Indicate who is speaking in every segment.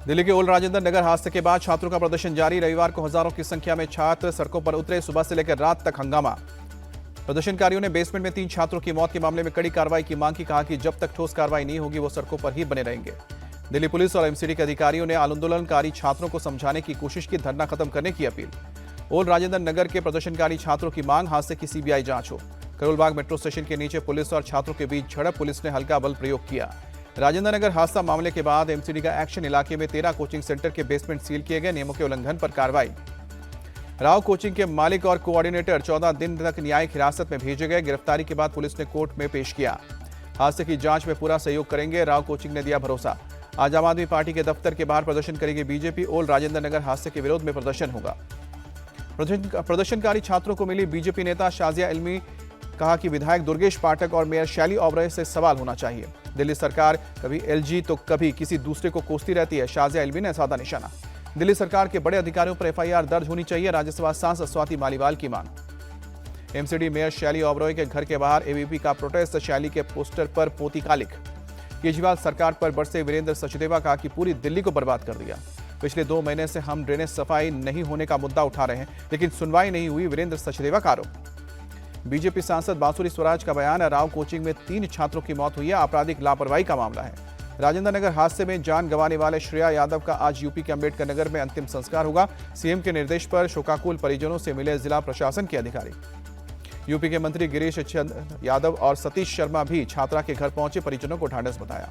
Speaker 1: दिल्ली के ओल्ड राजेंद्र नगर हादसे के बाद छात्रों का प्रदर्शन जारी। रविवार को हजारों की संख्या में छात्र सड़कों पर उतरे। सुबह से लेकर रात तक हंगामा। प्रदर्शनकारियों ने बेसमेंट में 3 छात्रों की मौत के मामले में कड़ी कार्रवाई की मांग की। कहा कि जब तक ठोस कार्रवाई नहीं होगी वो सड़कों पर ही बने रहेंगे। दिल्ली पुलिस और एमसीडी के अधिकारियों ने आंदोलनकारी छात्रों को समझाने की कोशिश की, धरना खत्म करने की अपील। ओल्ड राजेंद्र नगर के प्रदर्शनकारी छात्रों की मांग, हादसे की सीबीआई जांच हो। करोलबाग मेट्रो स्टेशन के नीचे पुलिस और छात्रों के बीच झड़प, पुलिस ने हल्का बल प्रयोग किया। राजेंद्र नगर हादसा मामले के बाद एमसीडी का एक्शन। इलाके में 13 कोचिंग सेंटर के बेसमेंट सील किए गए। नियमों के उल्लंघन पर कार्रवाई। राव कोचिंग के मालिक और कोऑर्डिनेटर 14 दिन तक न्यायिक हिरासत में भेजे गए। गिरफ्तारी के बाद पुलिस ने कोर्ट में पेश किया। हादसे की जांच में पूरा सहयोग करेंगे, राव कोचिंग ने दिया भरोसा। आज आम आदमी पार्टी के दफ्तर के बाहर प्रदर्शन करेगी बीजेपी। ओल्ड राजेंद्र नगर हादसे के विरोध में प्रदर्शन होगा। प्रदर्शनकारी छात्रों को मिली बीजेपी नेता शाजिया इल्मी। कहा कि विधायक दुर्गेश पाठक और मेयर शैली ओबरॉय से सवाल होना चाहिए। दिल्ली सरकार कभी एलजी तो कभी किसी दूसरे को कोसती रहती है। शाजिया इल्मी ने साधा निशाना। दिल्ली सरकार के बड़े अधिकारियों पर एफआईआर दर्ज होनी चाहिए। राज्यसभा सांसद स्वाति मालीवाल की मांग। एमसीडी मेयर शैली ओबरॉय के घर के बाहर एबीपी का प्रोटेस्ट। शैली के पोस्टर पर पोती का लिख। केजरीवाल सरकार पर बरसे वीरेंद्र सचदेवा। कहा कि पूरी दिल्ली को बर्बाद कर दिया। पिछले 2 महीने से हम ड्रेनेज सफाई नहीं होने का मुद्दा उठा रहे हैं, लेकिन सुनवाई नहीं हुई। वीरेंद्र सचदेवा का आरोप। बीजेपी सांसद बांसुरी स्वराज का बयान। राव कोचिंग में 3 छात्रों की मौत हुई है। आपराधिक लापरवाही का मामला है। राजेंद्र नगर हादसे में जान गंवाने वाले श्रेया यादव का आज यूपी के अंबेडकर नगर में अंतिम संस्कार होगा। सीएम के निर्देश पर शोकाकुल परिजनों से मिले जिला प्रशासन के अधिकारी। यूपी के मंत्री गिरीश चंद्र यादव और सतीश शर्मा भी छात्रा के घर पहुंचे, परिजनों को ढांढस बताया।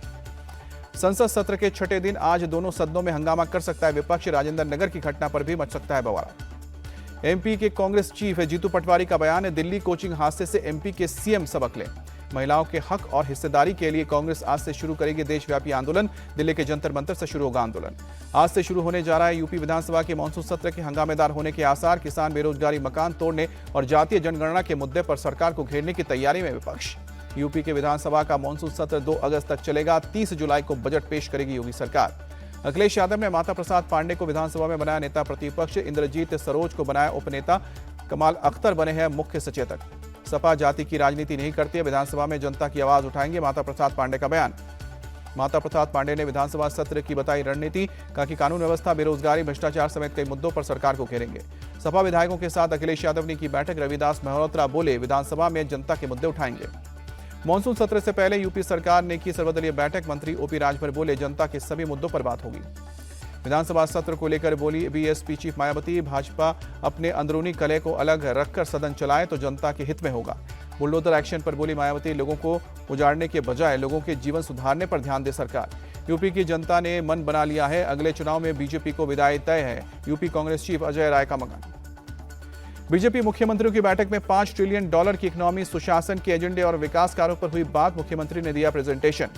Speaker 1: संसद सत्र के 6ठे दिन आज दोनों सदनों में हंगामा कर सकता है विपक्ष। राजेंद्र नगर की घटना पर भी मच सकता है बवाल। एमपी के कांग्रेस चीफ जीतू पटवारी का बयान है। दिल्ली कोचिंग हादसे से एमपी के सीएम सबक लें। महिलाओं के हक और हिस्सेदारी के लिए कांग्रेस आज से शुरू करेगी देशव्यापी आंदोलन। दिल्ली के जंतर मंतर से शुरू होगा आंदोलन। आज से शुरू होने जा रहा है यूपी विधानसभा के मानसून सत्र के हंगामेदार होने के आसार। किसान बेरोजगारी, मकान तोड़ने और जातीय जनगणना के मुद्दे पर सरकार को घेरने की तैयारी में विपक्ष। यूपी के विधानसभा का मानसून सत्र 2 अगस्त तक चलेगा। 30 जुलाई को बजट पेश करेगी योगी सरकार। अखिलेश यादव ने माता प्रसाद पांडे को विधानसभा में बनाया नेता प्रतिपक्ष। इंद्रजीत सरोज को बनाया उपनेता। कमाल अख्तर बने हैं मुख्य सचेतक। सपा जाति की राजनीति नहीं करती है, विधानसभा में जनता की आवाज उठाएंगे, माता प्रसाद पांडे का बयान। माता प्रसाद पांडे ने विधानसभा सत्र की बताई रणनीति। कहा कि कानून व्यवस्था, बेरोजगारी, भ्रष्टाचार समेत कई मुद्दों पर सरकार को घेरेंगे। सपा विधायकों के साथ अखिलेश यादव ने की बैठक। रविदास मल्होत्रा बोले, विधानसभा में जनता के मुद्दे उठाएंगे। मानसून सत्र से पहले यूपी सरकार ने की सर्वदलीय बैठक। मंत्री ओपी राजभर बोले, जनता के सभी मुद्दों पर बात होगी। विधानसभा सत्र को लेकर बोली बीएसपी चीफ मायावती, भाजपा अपने अंदरूनी कलह को अलग रखकर सदन चलाए तो जनता के हित में होगा। बुलडोजर एक्शन पर बोली मायावती, लोगों को उजाड़ने के बजाय लोगों के जीवन सुधारने पर ध्यान दे सरकार। यूपी की जनता ने मन बना लिया है, अगले चुनाव में बीजेपी को विदाई तय है। यूपी कांग्रेस चीफ अजय राय का बयान। बीजेपी मुख्यमंत्रियों की बैठक में $5 ट्रिलियन की इकोनॉमी, सुशासन के एजेंडे और विकास कार्यों पर हुई बात। मुख्यमंत्री ने दिया प्रेजेंटेशन।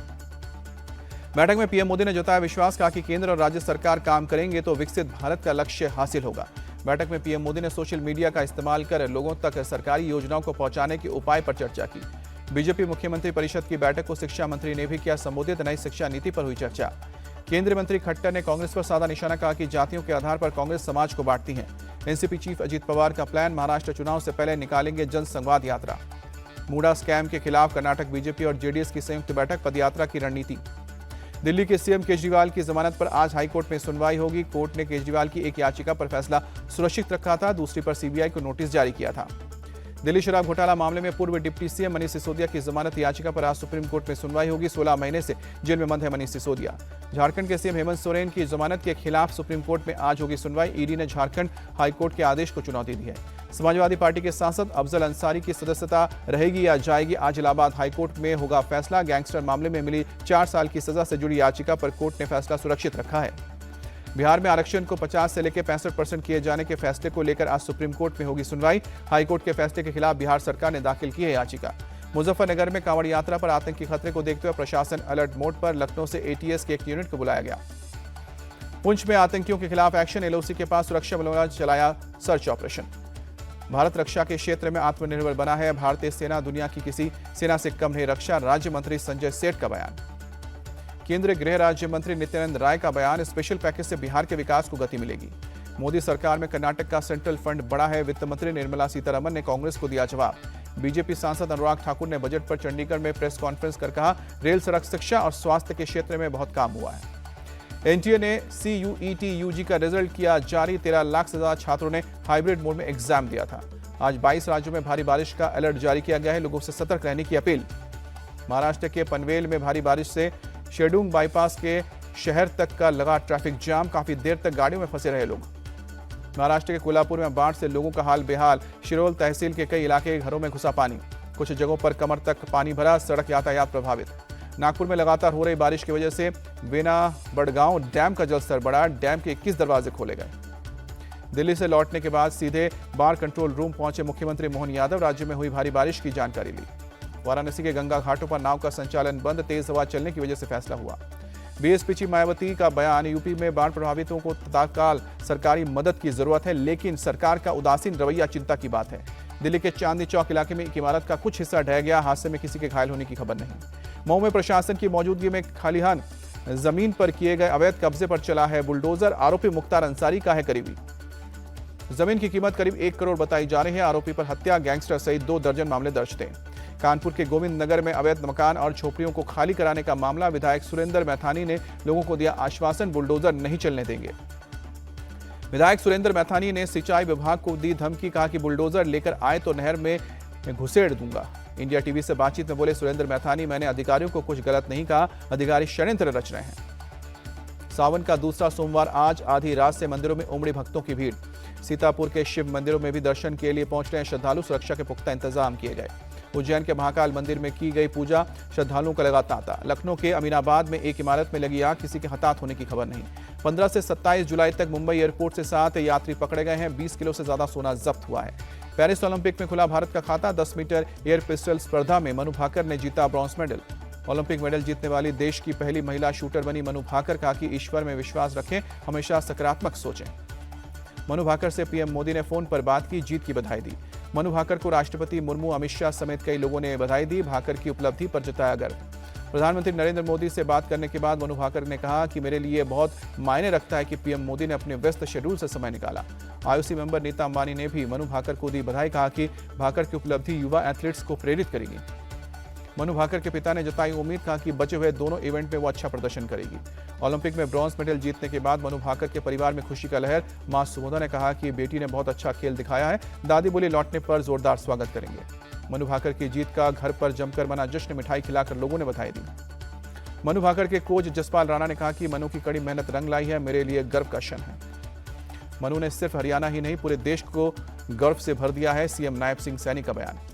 Speaker 1: बैठक में पीएम मोदी ने जताया विश्वास। कहा कि केंद्र और राज्य सरकार काम करेंगे तो विकसित भारत का लक्ष्य हासिल होगा। बैठक में पीएम मोदी ने सोशल मीडिया का इस्तेमाल कर लोगों तक सरकारी योजनाओं को पहुंचाने के उपाय पर चर्चा की। बीजेपी मुख्यमंत्री परिषद की बैठक को शिक्षा मंत्री ने भी किया संबोधित। नई शिक्षा नीति पर हुई चर्चा। केंद्रीय मंत्री खट्टर ने कांग्रेस पर साधा निशाना। कहा कि जातियों के आधार पर कांग्रेस समाज को बांटती है। एनसीपी चीफ अजीत पवार का प्लान, महाराष्ट्र चुनाव से पहले निकालेंगे जन संवाद यात्रा। मूडा स्कैम के खिलाफ कर्नाटक बीजेपी और जेडीएस की संयुक्त बैठक। पदयात्रा की रणनीति। दिल्ली के सीएम केजरीवाल की जमानत पर आज हाईकोर्ट में सुनवाई होगी। कोर्ट ने केजरीवाल की एक याचिका पर फैसला सुरक्षित रखा था, दूसरी पर सीबीआई को नोटिस जारी किया था। दिल्ली शराब घोटाला मामले में पूर्व डिप्टी सीएम मनीष सिसोदिया की जमानत याचिका पर आज सुप्रीम कोर्ट में सुनवाई होगी। 16 महीने से जेल में बंद है मनीष सिसोदिया। झारखंड के सीएम हेमंत सोरेन की जमानत के खिलाफ सुप्रीम कोर्ट में आज होगी सुनवाई। ईडी ने झारखंड हाईकोर्ट के आदेश को चुनौती दी है। समाजवादी पार्टी के सांसद अफजल अंसारी की सदस्यता रहेगी या जाएगी, आज इलाहाबाद हाईकोर्ट में होगा फैसला। गैंगस्टर मामले में मिली 4 साल की सजा से जुड़ी याचिका पर कोर्ट ने फैसला सुरक्षित रखा है। बिहार में आरक्षण को 50 से लेकर 65% किए जाने के फैसले को लेकर आज सुप्रीम कोर्ट में होगी सुनवाई। हाईकोर्ट के फैसले के खिलाफ बिहार सरकार ने दाखिल की है याचिका। मुजफ्फरनगर में कांवड़ यात्रा पर आतंकी खतरे को देखते हुए प्रशासन अलर्ट मोड पर। लखनऊ से एटीएस के एक यूनिट को बुलाया गया। पुंछ में आतंकियों के खिलाफ एक्शन। एलओसी के पास सुरक्षा बलों ने चलाया सर्च ऑपरेशन। भारत रक्षा के क्षेत्र में आत्मनिर्भर बना है। भारतीय सेना दुनिया की किसी सेना से कम नहीं। रक्षा राज्य मंत्री संजय सेठ का बयान। केंद्रीय गृह राज्य मंत्री नित्यानंद राय का बयान। स्पेशल पैकेज से बिहार के विकास को गति मिलेगी। मोदी सरकार में कर्नाटक का सेंट्रल फंड बढ़ा है। वित्त मंत्री निर्मला सीतारमण ने कांग्रेस को दिया जवाब। बीजेपी सांसद अनुराग ठाकुर ने बजट पर चंडीगढ़ में प्रेस कॉन्फ्रेंस कर कहा, रेल, सड़क, शिक्षा और स्वास्थ्य के क्षेत्र में बहुत काम हुआ है। एनटीए ने CUET UG का रिजल्ट किया जारी। 13 लाख से ज्यादा छात्रों ने हाइब्रिड मोड में एग्जाम दिया था। आज 22 राज्यों में भारी बारिश का अलर्ट जारी किया गया है। लोगों से सतर्क रहने की अपील। महाराष्ट्र के पनवेल में भारी बारिश से शेडूंग बाईपास के शहर तक का लगा ट्रैफिक जाम। काफी देर तक गाड़ियों में फंसे रहे लोग। महाराष्ट्र के कोल्हापुर में बाढ़ से लोगों का हाल बेहाल। शिरोल तहसील के कई इलाके घरों में घुसा पानी। कुछ जगहों पर कमर तक पानी भरा। सड़क यातायात प्रभावित। नागपुर में लगातार हो रही बारिश की वजह से बेना बड़गांव डैम का जलस्तर बढ़ा। डैम के 21 दरवाजे खोले गए। दिल्ली से लौटने के बाद सीधे बाढ़ कंट्रोल रूम पहुंचे मुख्यमंत्री मोहन यादव। राज्य में हुई भारी बारिश की जानकारी ली। वाराणसी के गंगा घाटों पर नाव का संचालन बंद। तेज हवा चलने की वजह से फैसला हुआ। बीएसपी चीफ मायावती का बयान। यूपी में बाढ़ प्रभावितों को तत्काल सरकारी मदद की जरूरत है, लेकिन सरकार का उदासीन रवैया चिंता की बात है। दिल्ली के चांदनी चौक इलाके में एक इमारत का कुछ हिस्सा ढह गया। हादसे में किसी के घायल होने की खबर नहीं। मऊ में प्रशासन की मौजूदगी में खलिहान जमीन पर किए गए अवैध कब्जे पर चला है बुलडोजर। आरोपी मुख्तार अंसारी का है करीबी। जमीन की कीमत करीब 1 करोड़ बताई जा रही है। आरोपी पर हत्या, गैंगस्टर सहित 2 दर्जन मामले दर्ज थे। कानपुर के गोविंद नगर में अवैध मकान और झोपड़ियों को खाली कराने का मामला। विधायक सुरेंद्र मैथानी ने लोगों को दिया आश्वासन, बुलडोजर नहीं चलने देंगे। विधायक सुरेंद्र मैथानी ने सिंचाई विभाग को दी धमकी। कहा कि बुलडोजर लेकर आए तो नहर में घुसेड़ दूंगा। इंडिया टीवी से बातचीत में बोले सुरेंद्र मैथानी, मैंने अधिकारियों को कुछ गलत नहीं कहा, अधिकारी षड्यंत्र रच रहे हैं। सावन का दूसरा सोमवार आज। आधी रात से मंदिरों में उमड़ी भक्तों की भीड़। सीतापुर के शिव मंदिरों में भी दर्शन के लिए पहुंच रहे हैं श्रद्धालु। सुरक्षा के पुख्ता इंतजाम किए गए। उज्जैन के महाकाल मंदिर में की गई पूजा। श्रद्धालुओं का लगा तांता। लखनऊ के अमीनाबाद में एक इमारत में लगी आग। किसी के हताहत होने की खबर नहीं। 15 से 27 जुलाई तक मुंबई एयरपोर्ट से 7 यात्री पकड़े गए हैं। 20 किलो से ज्यादा सोना जब्त हुआ है। पेरिस ओलंपिक में खुला भारत का खाता। 10 मीटर एयर पिस्टल स्पर्धा में मनु भाकर ने जीता ब्रॉन्ज मेडल। ओलंपिक मेडल जीतने वाली देश की पहली महिला शूटर बनी मनु भाकर। कहा कि ईश्वर में विश्वास रखें, हमेशा सकारात्मक सोचें। मनु भाकर से पीएम मोदी ने फोन पर बात की, जीत की बधाई दी। मनु भाकर को राष्ट्रपति मुर्मू, अमित शाह समेत कई लोगों ने बधाई दी। भाकर की उपलब्धि पर जताया गर्व। प्रधानमंत्री नरेंद्र मोदी से बात करने के बाद मनु भाकर ने कहा कि मेरे लिए बहुत मायने रखता है कि पीएम मोदी ने अपने व्यस्त शेड्यूल से समय निकाला। आईओसी मेंबर नीता अंबानी ने भी मनु भाकर को दी बधाई। कहा कि भाकर की उपलब्धि युवा एथलीट्स को प्रेरित करेगी। मनु भाकर के पिता ने जताई उम्मीद। कहा कि बचे हुए दोनों इवेंट में वो अच्छा प्रदर्शन करेगी। ओलंपिक में ब्रॉन्ज मेडल जीतने के बाद मनु भाकर के परिवार में खुशी का लहर। मां सुमोदा ने कहा कि बेटी ने बहुत अच्छा खेल दिखाया है। दादी बोली लौटने पर जोरदार स्वागत करेंगे। मनु भाकर की जीत का घर पर जमकर मना जश्न। मिठाई खिलाकर लोगों ने बधाई दी। मनु भाकर के कोच जसपाल राणा ने कहा कि मनु की कड़ी मेहनत रंग लाई है, मेरे लिए गर्व का क्षण है। मनु ने सिर्फ हरियाणा ही नहीं पूरे देश को गर्व से भर दिया है। सीएम नायब सिंह सैनी का बयान।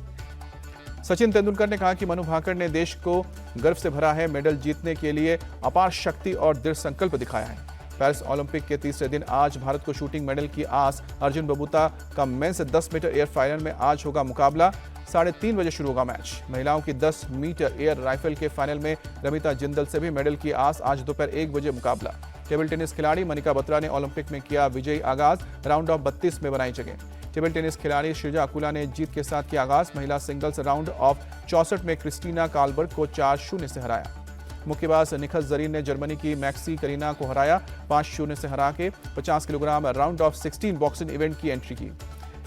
Speaker 1: सचिन तेंदुलकर ने कहा कि मनु भाकर ने देश को गर्व से भरा है। मेडल जीतने के लिए अपार शक्ति और दृढ़ संकल्प दिखाया है। पेरिस ओलंपिक के तीसरे दिन आज भारत को शूटिंग मेडल की आस। अर्जुन बबूता का मेंस 10 मीटर एयर फाइनल में आज होगा मुकाबला। 3:30 बजे शुरू होगा मैच। महिलाओं की 10 मीटर एयर राइफल के फाइनल में रमिता जिंदल से भी मेडल की आस। आज दोपहर 1 बजे मुकाबला। टेबल टेनिस खिलाड़ी मनिका बत्रा ने ओलंपिक में किया विजयी आगाज। राउंड ऑफ 32 में बनाई जगह। टेबल टेनिस खिलाड़ी श्रीजा अकुला ने जीत के साथ किया आगाज। महिला सिंगल्स राउंड ऑफ 64 में क्रिस्टीना कालबर्ग को 4-0 से हराया। मुक्केबाज निखत जरीन ने जर्मनी की मैक्सी करीना को हराया। 5-0 से हरा के 50 kilogram round of 16 boxing event की एंट्री की।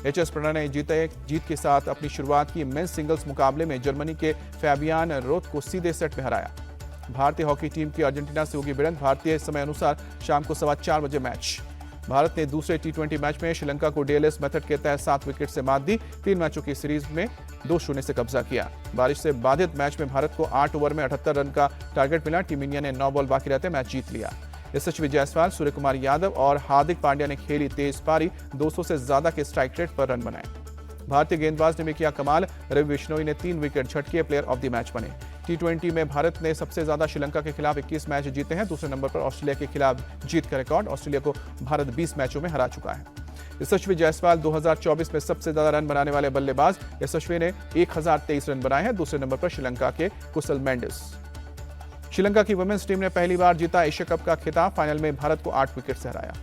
Speaker 1: एचएस प्रणय ने जीत के साथ अपनी शुरुआत की। मेंस सिंगल्स मुकाबले में जर्मनी के फैबियान रोथ को सीधे सेट में हराया। भारतीय हॉकी टीम की अर्जेंटीना से होगी भिड़ंत। भारतीय समय अनुसार शाम को 4:15 बजे मैच। भारत ने दूसरे T20 मैच में श्रीलंका को डीएलएस मेथड के तहत 7 विकेट से मात दी। 3 मैचों की सीरीज में 2-0 से कब्जा किया। बारिश से बाधित मैच में भारत को 8 ओवर में 78 रन का टारगेट मिला। टीम इंडिया ने 9 बॉल बाकी रहते मैच जीत लिया। यशस्वी जायसवाल, सूर्य कुमार यादव और हार्दिक पांड्या ने खेली तेज पारी। 200 से ज्यादा के स्ट्राइक रेट पर रन बनाए। भारतीय गेंदबाज ने भी किया कमाल। रवि बिश्नोई ने 3 विकेट झटके, प्लेयर ऑफ द मैच बने। T20 में भारत ने सबसे ज्यादा श्रीलंका के खिलाफ 21 मैच जीते हैं। दूसरे नंबर पर ऑस्ट्रेलिया के खिलाफ जीत का रिकॉर्ड। ऑस्ट्रेलिया को भारत 20 मैचों में हरा चुका है। यशस्वी जायसवाल 2024 में सबसे ज्यादा रन बनाने वाले बल्लेबाज। यशस्वी ने 1023 रन बनाए हैं। दूसरे नंबर पर श्रीलंका के कुशल मेंडिस। श्रीलंका की वुमेन्स टीम ने पहली बार जीता एशिया कप का खिताब। फाइनल में भारत को 8 विकेट से हराया।